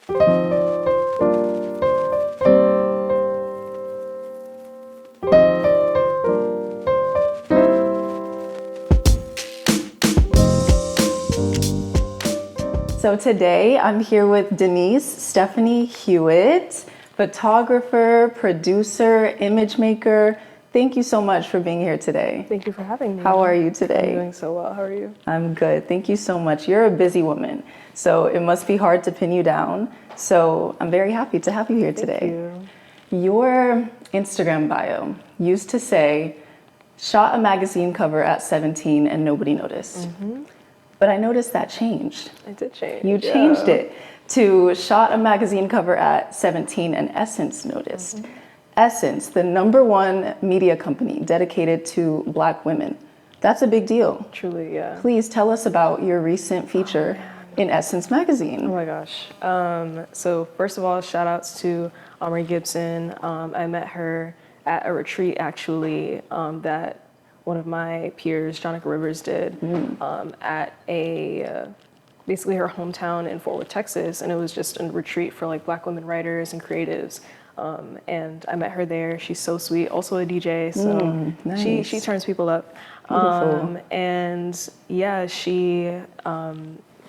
So today I'm here with Denise Stephanie Hewitt, photographer, producer, image maker. Thank you so much for being here today. Thank you for having me. How are you today? I'm doing so well. How are you? I'm good. Thank you so much. You're a busy woman, so it must be hard to pin you down. So I'm very happy to have you here today. Thank you. Your Instagram bio used to say, shot a magazine cover at 17 and nobody noticed. But I noticed that changed. It did change. You changed it to shot a magazine cover at 17 and Essence noticed. Essence, the #1 media company dedicated to Black women. That's a big deal. Truly, yeah. Please tell us about your recent feature in Essence magazine. Oh my gosh. So first of all, shout outs to Omri Gibson. I met her at a retreat actually that one of my peers, Jonica Rivers, did at a basically her hometown in Fort Worth, Texas, and it was just a retreat for like Black women writers and creatives. And I met her there. She's so sweet. Also a DJ, so nice. she turns people up. Beautiful. And yeah, she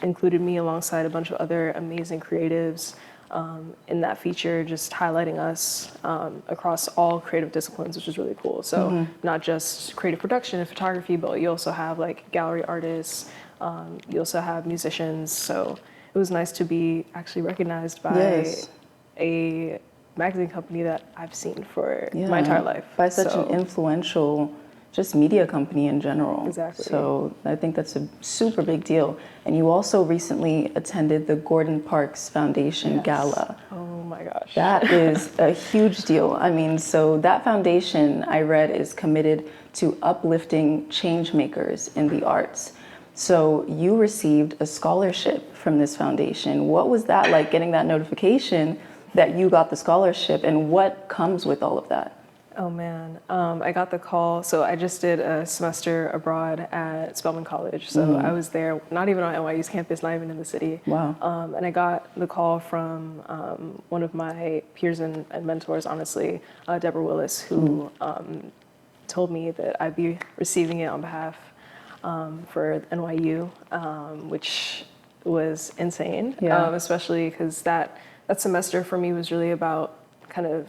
included me alongside a bunch of other amazing creatives in that feature, just highlighting us across all creative disciplines, which is really cool. So not just creative production and photography, but you also have like gallery artists, you also have musicians. So it was nice to be actually recognized by a magazine company that I've seen for my entire life. By such an influential just media company in general. Exactly. So I think that's a super big deal. And you also recently attended the Gordon Parks Foundation Gala. Oh my gosh. That is a huge deal. I mean, so that foundation, I read, is committed to uplifting change makers in the arts. So you received a scholarship from this foundation. What was that like, getting that notification that you got the scholarship, and what comes with all of that? Oh man, I got the call. So I just did a semester abroad at Spelman College. So I was there, not even on NYU's campus, not even in the city. Wow. And I got the call from one of my peers and mentors, honestly, Deborah Willis, who told me that I'd be receiving it on behalf for NYU, which was insane, especially because that semester for me was really about kind of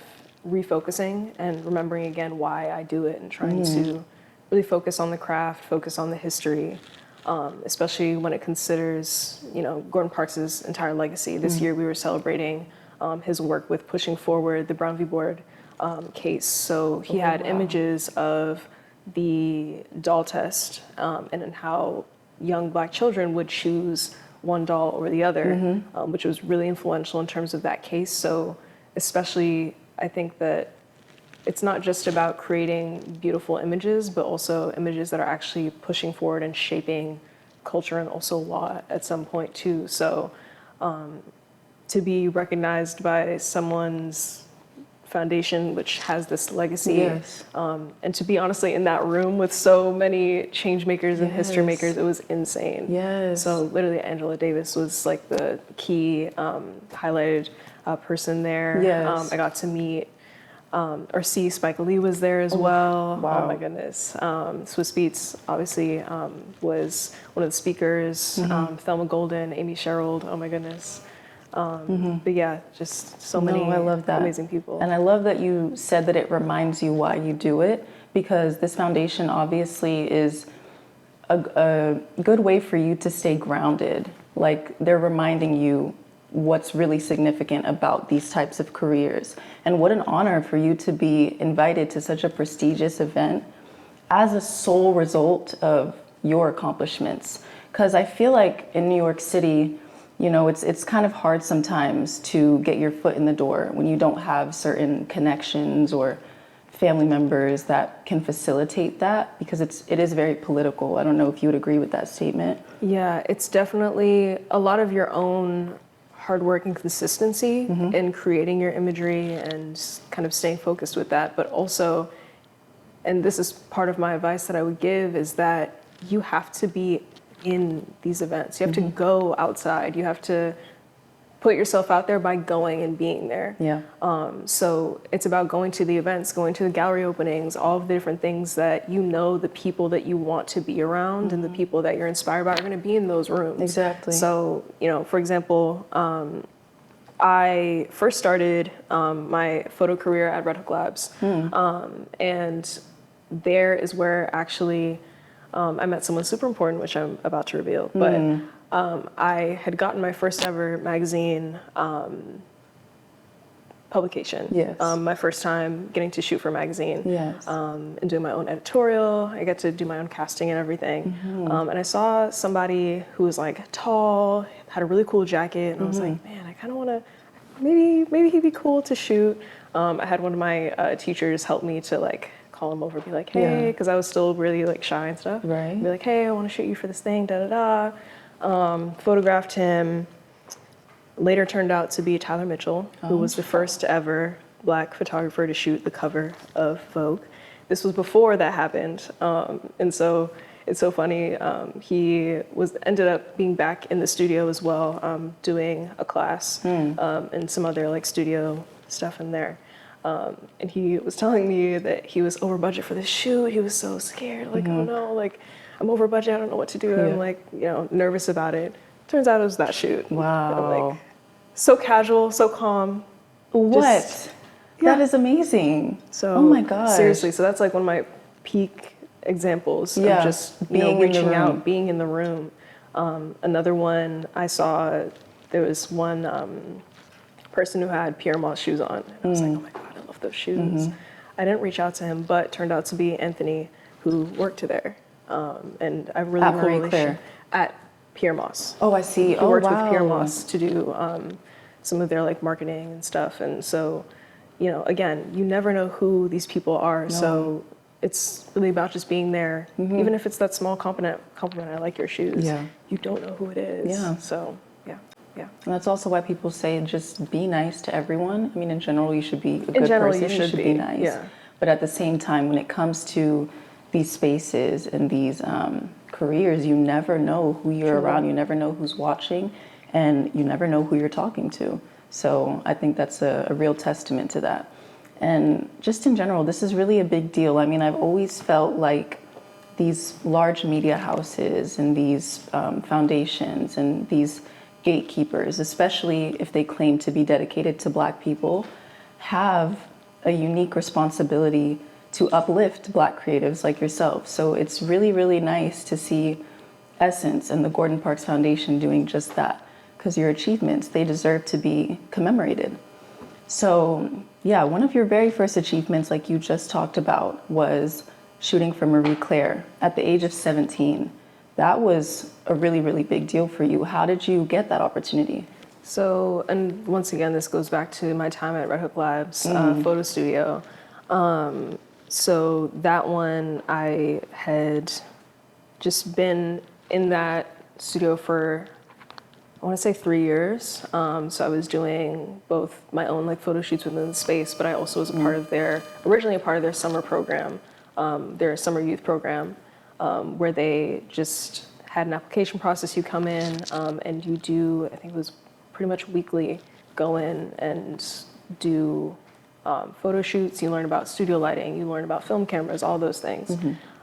refocusing and remembering again why I do it and trying to really focus on the craft, focus on the history, especially when it considers, Gordon Parks' entire legacy. This year we were celebrating his work with pushing forward the Brown v. Board case. So he had images of the doll test and how young Black children would choose one doll over the other, which was really influential in terms of that case. So especially, I think that it's not just about creating beautiful images, but also images that are actually pushing forward and shaping culture and also law at some point too. So to be recognized by someone's foundation, which has this legacy, and to be honestly in that room with so many change makers and history makers, it was insane. So literally Angela Davis was like the key highlighted person there. I got to meet or see Spike Lee was there as well. Wow. Oh my goodness. Swiss Beats obviously was one of the speakers. Thelma Golden, Amy Sherald, oh my goodness. But yeah, just so many I love that. amazing people. And I love that you said that it reminds you why you do it, because this foundation obviously is a good way for you to stay grounded. Like, they're reminding you what's really significant about these types of careers. And what an honor for you to be invited to such a prestigious event as a sole result of your accomplishments. Because I feel like in New York City, it's kind of hard sometimes to get your foot in the door when you don't have certain connections or family members that can facilitate that, because it is very political. I don't know if you would agree with that statement. Yeah, it's definitely a lot of your own hard work and consistency in creating your imagery and kind of staying focused with that. But also, and this is part of my advice that I would give, is that you have to be in these events. You have to go outside. You have to put yourself out there by going and being there. Yeah. So it's about going to the events, going to the gallery openings, all of the different things that you know the people that you want to be around and the people that you're inspired by are going to be in those rooms. Exactly. So, you know, for example, I first started my photo career at Red Hook Labs. And there is where actually I met someone super important, which I'm about to reveal. But I had gotten my first ever magazine publication. Yes. My first time getting to shoot for a magazine. Yes. And doing my own editorial. I got to do my own casting and everything. And I saw somebody who was like tall, had a really cool jacket, and I was like, man, I kind of want to, maybe he'd be cool to shoot. I had one of my teachers help me to like call him over, be like, hey, because I was still really like shy and stuff. Right. Be like, hey, I want to shoot you for this thing, da da da. Photographed him. Later turned out to be Tyler Mitchell, who was the first ever Black photographer to shoot the cover of Vogue. This was before that happened, and so it's so funny. He ended up being back in the studio as well, doing a class and some other like studio stuff in there. And he was telling me that he was over budget for this shoot. He was so scared, like, oh no, like I'm over budget. I don't know what to do. I'm like, you know, nervous about it. Turns out it was that shoot. Wow. I'm like, so casual, so calm. What? That is amazing. So, oh my gosh. Seriously, so that's like one of my peak examples of just being reaching out, being in the room. Another one I saw, there was one person who had Pierre Moss shoes on. And I was like, oh my God, I love those shoes. I didn't reach out to him, but turned out to be Anthony, who worked there. And I really At Marie Claire. At Pierre Moss. Oh, I see. He worked with Pierre Moss to do some of their like marketing and stuff. And so, you know, again, you never know who these people are. No. So it's really about just being there. Even if it's that small compliment, I like your shoes. Yeah. You don't know who it is. Yeah. So, yeah. And that's also why people say just be nice to everyone. I mean, in general, you should be a good person. You should be nice. Yeah. But at the same time, when it comes to these spaces and these careers, you never know who you're around. You never know who's watching, and you never know who you're talking to. So I think that's a real testament to that. And just in general, this is really a big deal. I mean, I've always felt like these large media houses and these foundations and these gatekeepers, especially if they claim to be dedicated to Black people, have a unique responsibility to uplift Black creatives like yourself. So it's really, really nice to see Essence and the Gordon Parks Foundation doing just that, because your achievements, they deserve to be commemorated. So yeah, one of your very first achievements, like you just talked about, was shooting for Marie Claire at the age of 17. That was a really, really big deal for you. How did you get that opportunity? So, and once again, this goes back to my time at Red Hook Labs photo studio. So that one, I had just been in that studio for, I want to say 3 years. So I was doing both my own like photo shoots within the space, but I also was a part of originally a part of their summer program, their summer youth program, where they just had an application process. You come in and you do, I think it was pretty much weekly, go in and do photo shoots. You learn about studio lighting, you learn about film cameras, all those things.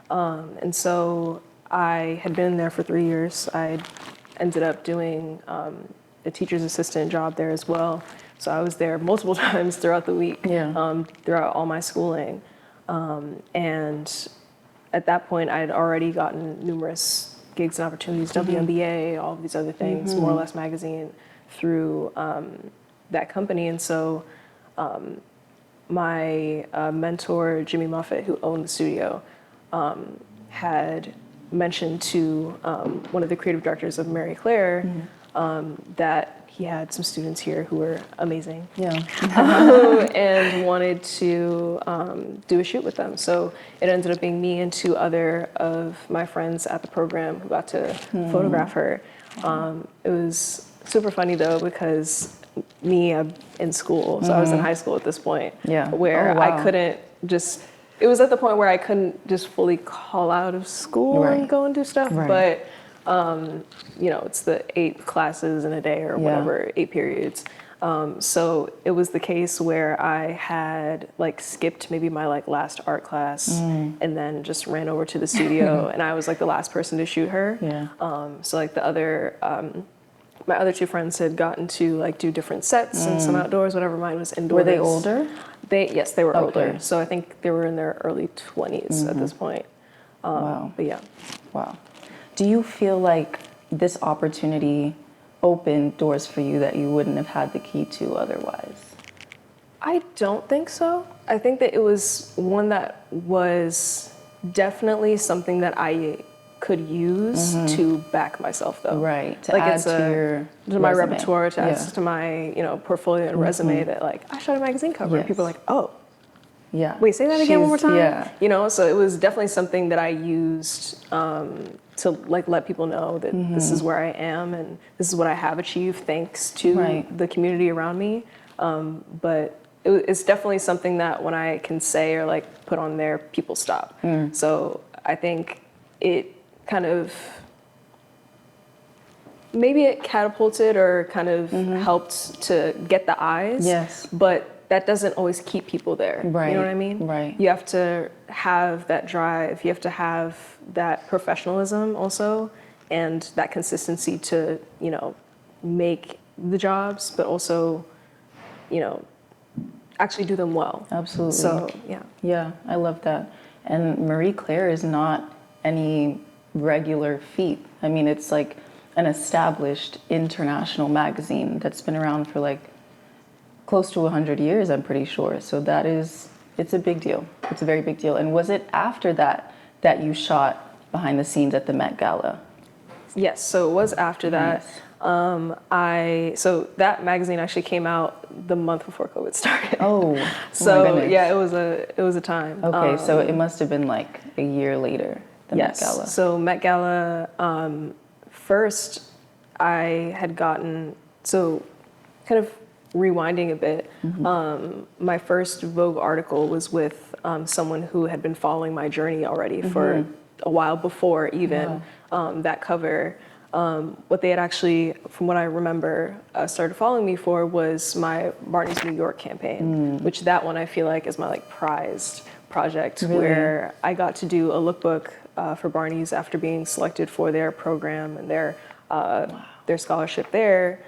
And so I had been there for 3 years. I ended up doing a teacher's assistant job there as well. So I was there multiple times throughout the week, throughout all my schooling. And at that point, I had already gotten numerous gigs and opportunities, WNBA, all of these other things, More or Less magazine, through that company. And so my mentor, Jimmy Moffett, who owned the studio, had mentioned to one of the creative directors of Marie Claire that he had some students here who were amazing and wanted to do a shoot with them. So it ended up being me and 2 other of my friends at the program who got to photograph her. It was super funny though, because I'm in school, so I was in high school at this point, where I couldn't just, it was at the point where I couldn't just fully call out of school and go and do stuff, but You know, it's the 8 classes in a day or whatever, 8 periods. So it was the case where I had like skipped maybe my like last art class and then just ran over to the studio and I was like the last person to shoot her. So like the other, my other 2 friends had gotten to like do different sets and some outdoors, whatever. Mine was indoors. Were they older? Yes, they were older. So I think they were in their early 20s at this point. Wow. But yeah. Wow. Do you feel like this opportunity opened doors for you that you wouldn't have had the key to otherwise? I don't think so. I think that it was one that was definitely something that I could use to back myself, though. Right. To like add it's to your my resume. repertoire, to add to my portfolio and resume that like I shot a magazine cover. And people are like, oh, yeah. Wait, say that again one more time. Yeah. You know, so it was definitely something that I used to like let people know that this is where I am and this is what I have achieved thanks to the community around me. But it's definitely something that when I can say or like put on there, people stop. So I think it kind of, maybe it catapulted or kind of helped to get the eyes. Yes. But that doesn't always keep people there. Right. You know what I mean? Right. You have to have that drive. You have to have that professionalism also and that consistency to, you know, make the jobs, but also, you know, actually do them well. Absolutely. So, yeah. Yeah, I love that. And Marie Claire is not any regular feat. I mean, it's like an established international magazine that's been around for like close to 100 years, I'm pretty sure. So it's a big deal. It's a very big deal. And was it after that that you shot behind the scenes at the Met Gala? Yes, so it was after that. So that magazine actually came out the month before COVID started. Oh, so my goodness. yeah, it was a time. Okay, so it must have been like a year later, the Met Gala. So Met Gala, first I had gotten, so kind of rewinding a bit, my first Vogue article was with someone who had been following my journey already for a while before even that cover. What they had actually, from what I remember, started following me for was my Barney's New York campaign, which that one I feel like is my like prized project, where I got to do a lookbook for Barney's after being selected for their program and their scholarship there.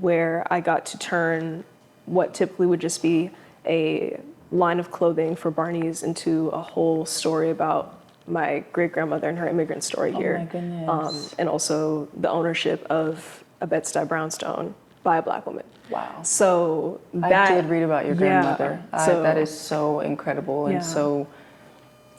Where I got to turn what typically would just be a line of clothing for Barney's into a whole story about my great-grandmother and her immigrant story here. Oh my goodness. And also the ownership of a Bed-Stuy brownstone by a Black woman. Wow. So I did read about your grandmother. So that is so incredible and so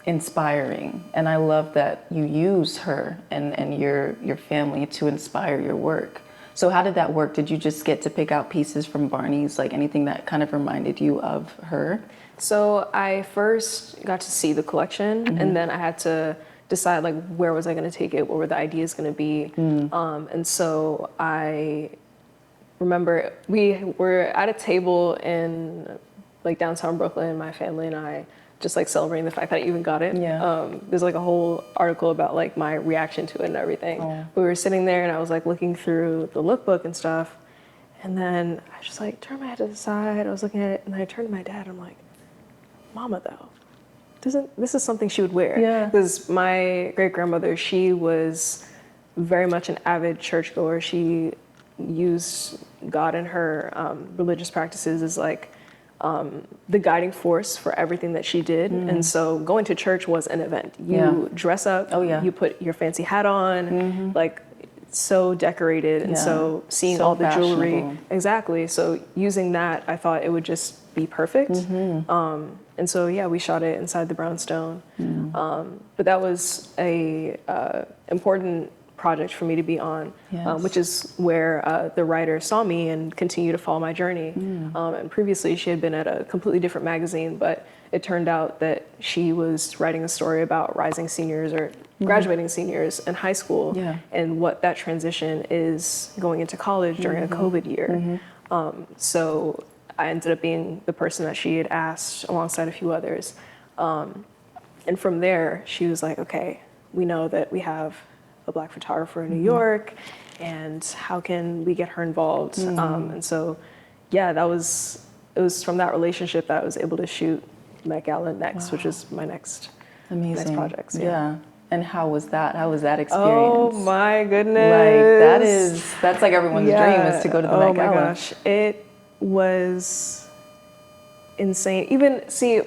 inspiring. And I love that you use her and your family to inspire your work. So how did that work? Did you just get to pick out pieces from Barney's, like anything that kind of reminded you of her? So I first got to see the collection and then I had to decide like where was I going to take it, what were the ideas going to be. And so I remember we were at a table in like downtown Brooklyn, my family and I, just like celebrating the fact that I even got it. There's like a whole article about like my reaction to it and everything. We were sitting there and I was like looking through the lookbook and stuff. And then I just like turned my head to the side. I was looking at it and then I turned to my dad. I'm like, Mama though, this is something she would wear. Yeah. Because my great grandmother, she was very much an avid churchgoer. She used God and her religious practices as like the guiding force for everything that she did. And so going to church was an event. You dress up, you put your fancy hat on, like so decorated. And so seeing all the jewelry. Exactly. So using that, I thought it would just be perfect. And so, yeah, we shot it inside the brownstone. But that was a important project for me to be on, which is where the writer saw me and continued to follow my journey. And previously she had been at a completely different magazine, but it turned out that she was writing a story about rising seniors or graduating seniors in high school and what that transition is going into college during a COVID year. So I ended up being the person that she had asked alongside a few others. And from there, she was like, okay, we know that we have a Black photographer in New York, and how can we get her involved? And so, yeah, it was from that relationship that I was able to shoot Met Gala next, which is my next project. Yeah. And how was that? How was that experience? Oh my goodness. Like that's like everyone's dream is to go to the Met Gala. Oh my gosh. It was insane. Even, see,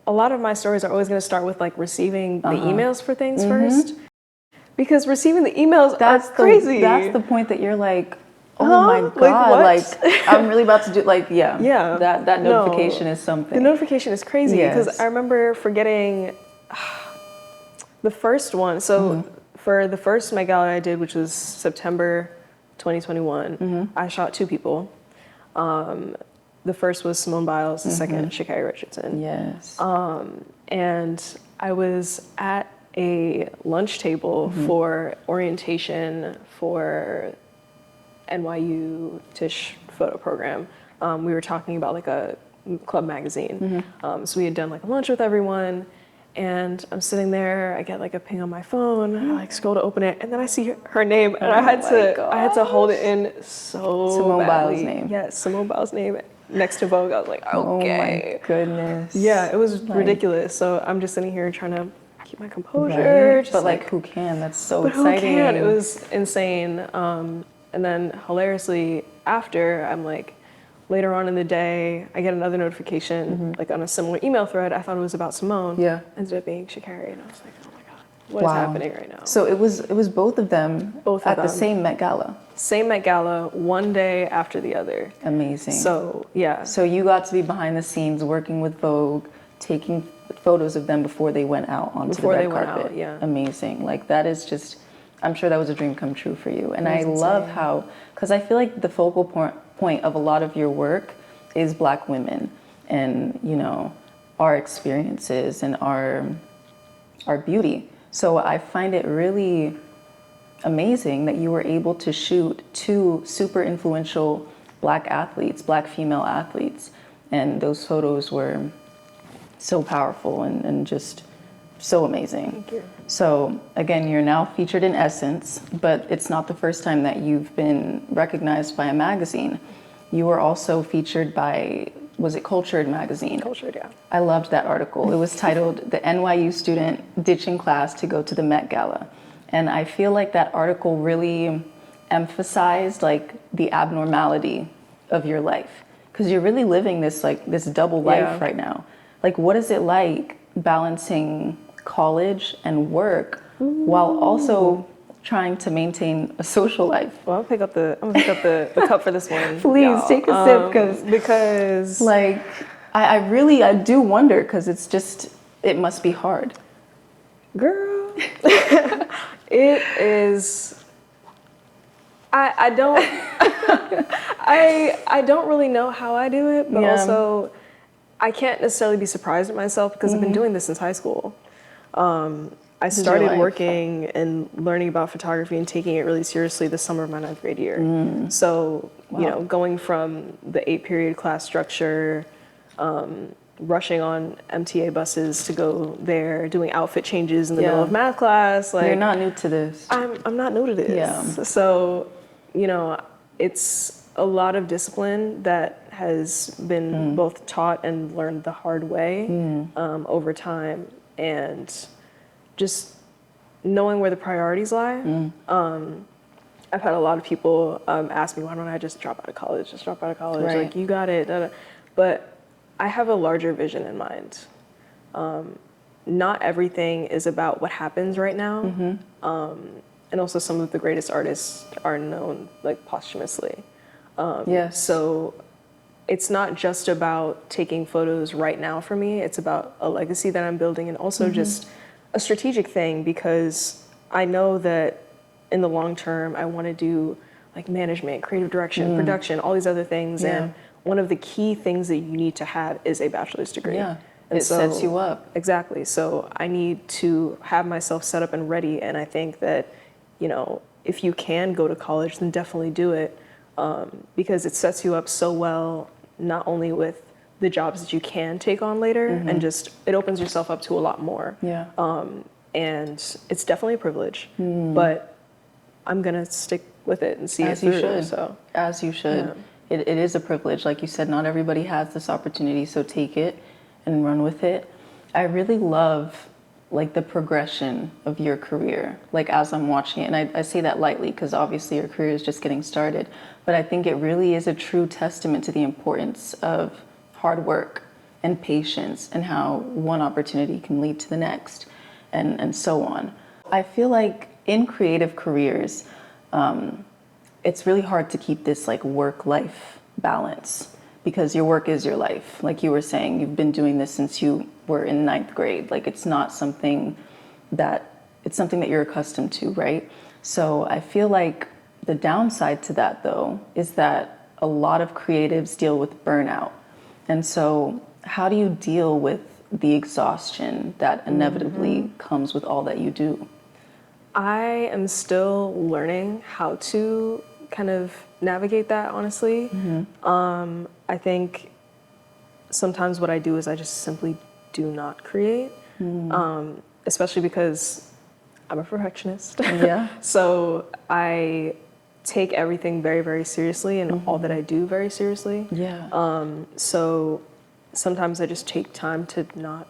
a lot of my stories are always going to start with like receiving the emails for things first. Because receiving the emails, that's crazy. That's the point that you're like, oh my God, like I'm really about to do, like, that notification is something. The notification is crazy because I remember forgetting the first one. So for the first Met Gala I did, which was September 2021, I shot 2 people. The first was Simone Biles, the second Sha'Carri Richardson. Yes. And I was at a lunch table for orientation for NYU Tisch photo program. We were talking about like a club magazine. So we had done like a lunch with everyone, and I'm sitting there, I get like a ping on my phone, I like scroll to open it, and then I see her name, and I had to hold it in so Simone badly. Biles' name. Yes, Simone Biles' name next to Vogue. I was like, okay. Oh my goodness. Yeah, it was ridiculous. So I'm just sitting here trying to keep my composure. Right? But like, who can? That's so but exciting. Who can? It was insane. And then hilariously after, I'm like, later on in the day, I get another notification, like on a similar email thread. I thought it was about Simone. Yeah. Ended up being Sha'Carri, and I was like, oh my God, what is happening right now? So it was both of them at the same Met Gala. Same Met Gala, one day after the other. Amazing. So yeah. So you got to be behind the scenes working with Vogue, taking photos of them before they went out onto the red carpet. Yeah. Amazing. Like that is just, I'm sure that was a dream come true for you. And I insane. love how, because I feel like the focal point of a lot of your work is Black women and, you know, our experiences and our beauty. So I find it really amazing that you were able to shoot 2 super influential Black athletes, Black female athletes. And those photos were so powerful and just so amazing. Thank you. So again, you're now featured in Essence, but it's not the first time that you've been recognized by a magazine. You were also featured by, was it Cultured magazine? Cultured, yeah. I loved that article. It was titled "The NYU Student Ditching Class to Go to the Met Gala." And I feel like that article really emphasized like the abnormality of your life, because you're really living this like this double life right now. Like, what is it like balancing college and work while also trying to maintain a social life? Well, I'm gonna pick up the cup for this one. Please y'all. take a sip, because like I do wonder, because it's just, it must be hard. Girl, it is. I don't I don't really know how I do it, but also I can't necessarily be surprised at myself because I've been doing this since high school. I started working and learning about photography and taking it really seriously the summer of my 9th grade year. So, you know, going from the 8-period class structure, rushing on MTA buses to go there, doing outfit changes in the middle of math class. Like, you're not new to this. I'm not new to this. Yeah. So, you know, it's a lot of discipline that has been both taught and learned the hard way over time, and just knowing where the priorities lie. I've had a lot of people ask me, why don't I just drop out of college? Right. Like, you got it. Da, da. But I have a larger vision in mind. Not everything is about what happens right now. And also some of the greatest artists are known like posthumously. So it's not just about taking photos right now for me. It's about a legacy that I'm building, and also just a strategic thing, because I know that in the long term, I want to do like management, creative direction, production, all these other things. And one of the key things that you need to have is a bachelor's degree. Yeah, and it sets you up. Exactly. So I need to have myself set up and ready. And I think that, you know, if you can go to college, then definitely do it, because it sets you up so well, not only with the jobs that you can take on later, and just it opens yourself up to a lot more. And it's definitely a privilege, but I'm gonna stick with it and see As it you through. should. So As you should. It is a privilege. Like you said, not everybody has this opportunity, so take it and run with it. I really love like the progression of your career, like as I'm watching it. And I say that lightly because obviously your career is just getting started. But I think it really is a true testament to the importance of hard work and patience and how one opportunity can lead to the next and so on. I feel like in creative careers, it's really hard to keep this like work-life balance because your work is your life. Like you were saying, you've been doing this since you were in 9th grade. Like it's something that you're accustomed to, right? So I feel like the downside to that though is that a lot of creatives deal with burnout. And so how do you deal with the exhaustion that inevitably comes with all that you do? I am still learning how to kind of navigate that, honestly. I think sometimes what I do is I just simply do not create, especially because I'm a perfectionist. Yeah. So I take everything very, very seriously and all that I do very seriously. Yeah. So sometimes I just take time to not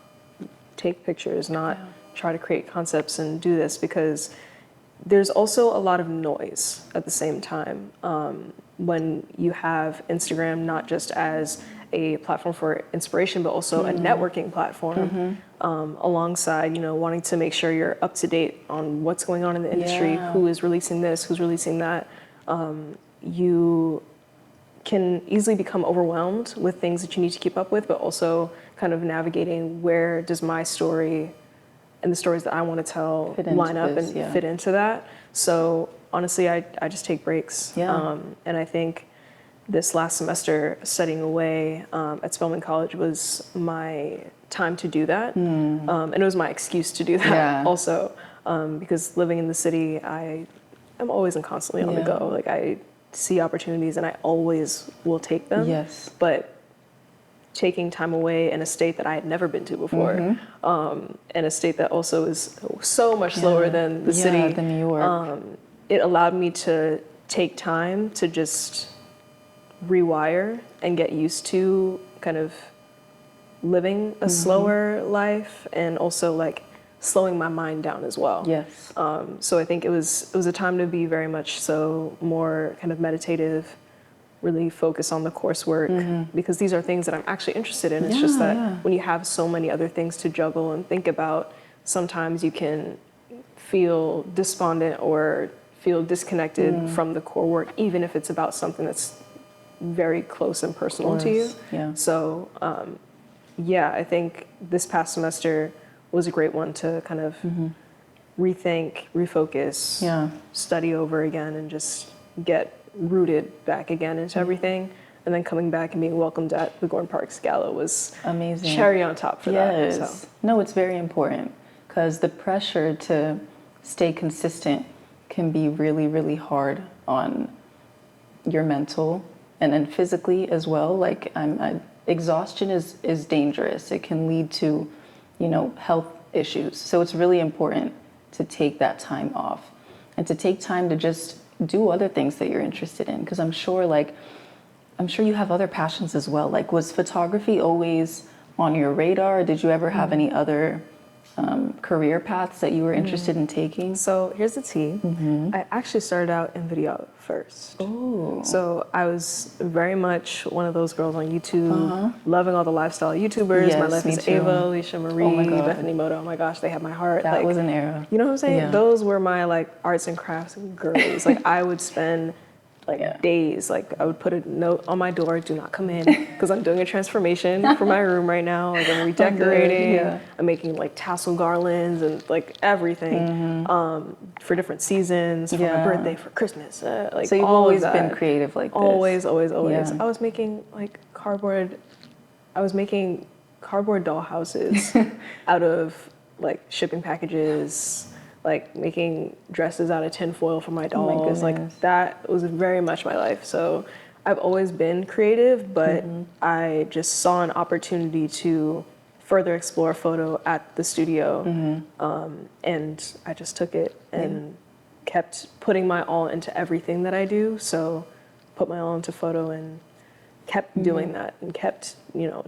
take pictures, not try to create concepts and do this because there's also a lot of noise at the same time. When you have Instagram not just as a platform for inspiration, but also a networking platform alongside, you know, wanting to make sure you're up to date on what's going on in the industry, who is releasing this, who's releasing that. You can easily become overwhelmed with things that you need to keep up with, but also kind of navigating where does my story and the stories that I want to tell line up and fit into that. So honestly, I just take breaks. And I think this last semester, studying away at Spelman College was my time to do that. And it was my excuse to do that also, because living in the city, I am always and constantly on the go. Like I see opportunities and I always will take them. Yes. But taking time away in a state that I had never been to before, and a state that also is so much slower than the city, than New York. It allowed me to take time to just rewire and get used to kind of living a slower life and also like slowing my mind down as well. Yes. So I think it was a time to be very much so more kind of meditative, really focus on the coursework because these are things that I'm actually interested in. It's just that when you have so many other things to juggle and think about, sometimes you can feel despondent or feel disconnected from the core work, even if it's about something that's very close and personal to you. Yeah. So I think this past semester was a great one to kind of rethink, refocus, study over again, and just get rooted back again into everything. And then coming back and being welcomed at the Gordon Parks Gala was amazing. Cherry on top for that. So. No, it's very important because the pressure to stay consistent can be really, really hard on your mental and then physically as well. Like exhaustion is dangerous. It can lead to, you know, health issues. So it's really important to take that time off and to take time to just do other things that you're interested in. Because I'm sure you have other passions as well. Like, was photography always on your radar? Or did you ever have any other career paths that you were interested in taking? So here's the tea. I actually started out in video first. Oh. So I was very much one of those girls on YouTube, loving all the lifestyle YouTubers. Yes, My Life me is too. Ava, Alicia Marie, Oh my God. Bethany Moto. Oh my gosh, they have my heart. That like, was an era. You know what I'm saying? Yeah. Those were my like arts and crafts girlies. Like I would spend like days, like I would put a note on my door, do not come in, because I'm doing a transformation for my room right now. Like I'm redecorating, I'm making like tassel garlands and like everything for different seasons, for my birthday, for Christmas, like so you've all always of been that. creative like this. Always. Yeah. I was making cardboard doll houses out of like shipping packages, like making dresses out of tinfoil for my dolls. Like that was very much my life. So I've always been creative, but I just saw an opportunity to further explore photo at the studio. And I just took it and kept putting my all into everything that I do. So put my all into photo and kept doing that and kept,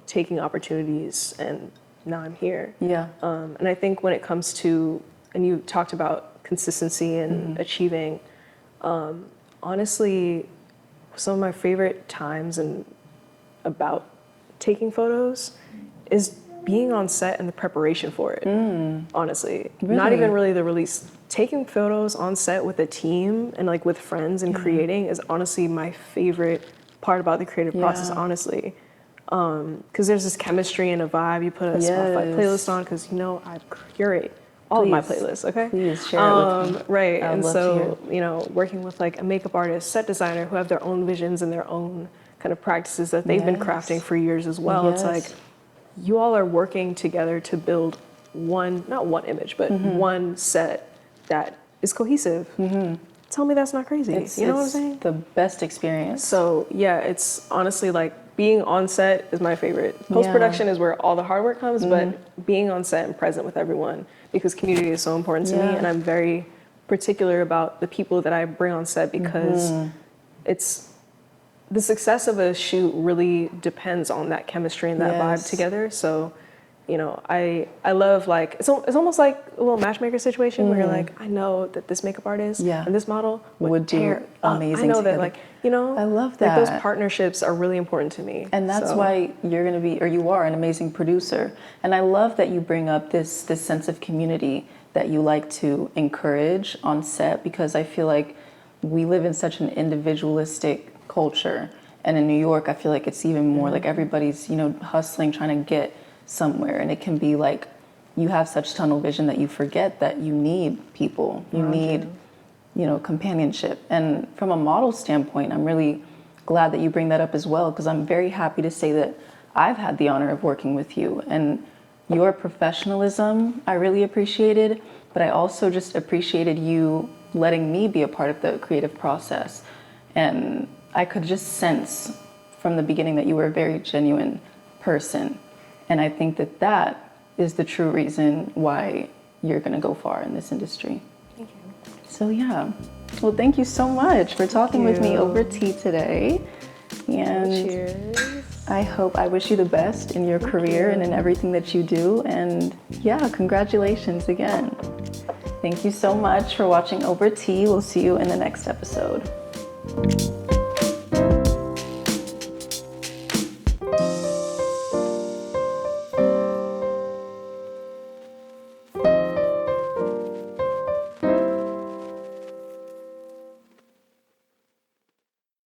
taking opportunities, and now I'm here. Yeah. And I think when it comes to, and you talked about consistency and achieving, honestly, some of my favorite times and about taking photos is being on set and the preparation for it. Honestly, not even really the release. Taking photos on set with a team and like with friends and creating is honestly my favorite part about the creative process, honestly. Because there's this chemistry and a vibe. You put a Spotify playlist on, because I curate all of my playlists, okay? Please share it with me. Right, I would and love so, to hear. working with like a makeup artist, set designer who have their own visions and their own kind of practices that they've been crafting for years as well. It's like, you all are working together to build not one image, but one set that is cohesive. Tell me that's not crazy. You know what I'm saying? The best experience. So yeah, it's honestly like being on set is my favorite. Post-production is where all the hard work comes, but being on set and present with everyone, because community is so important to me, and I'm very particular about the people that I bring on set, because it's the success of a shoot really depends on that chemistry and that vibe together. So, I love, like, it's almost like a little matchmaker situation where you're like, I know that this makeup artist and this model would do amazing. I know that, like, I love that. Like, those partnerships are really important to me. And that's why you are an amazing producer. And I love that you bring up this sense of community that you like to encourage on set, because I feel like we live in such an individualistic culture. And in New York, I feel like it's even more like everybody's, hustling, trying to get somewhere. And it can be like you have such tunnel vision that you forget that you need people. You need, companionship. And from a model standpoint, I'm really glad that you bring that up as well, because I'm very happy to say that I've had the honor of working with you. And your professionalism, I really appreciated, but I also just appreciated you letting me be a part of the creative process. And I could just sense from the beginning that you were a very genuine person. And I think that is the true reason why you're going to go far in this industry. Thank you. So yeah. Well, thank you so much for talking with me over tea today. And cheers. I wish you the best in your career and in everything that you do. And yeah, congratulations again. Thank you so much for watching Over Tea. We'll see you in the next episode.